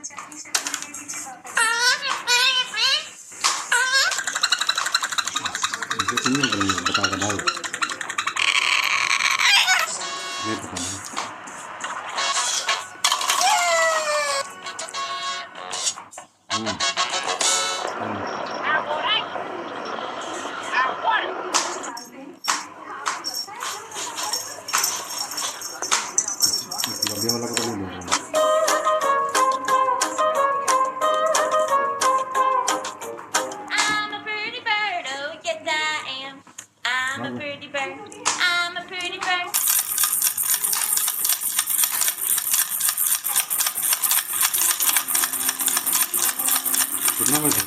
Ini yang betal-betal. Ini bukan. Dia malah ketemu dong. I'm a pretty bird, oh yes I am. I'm a pretty bird, I'm a pretty bird. Kenapa sih?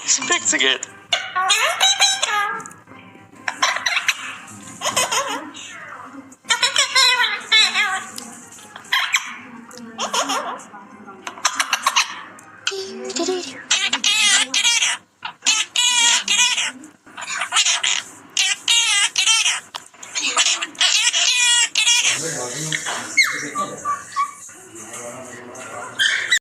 He's fixing it.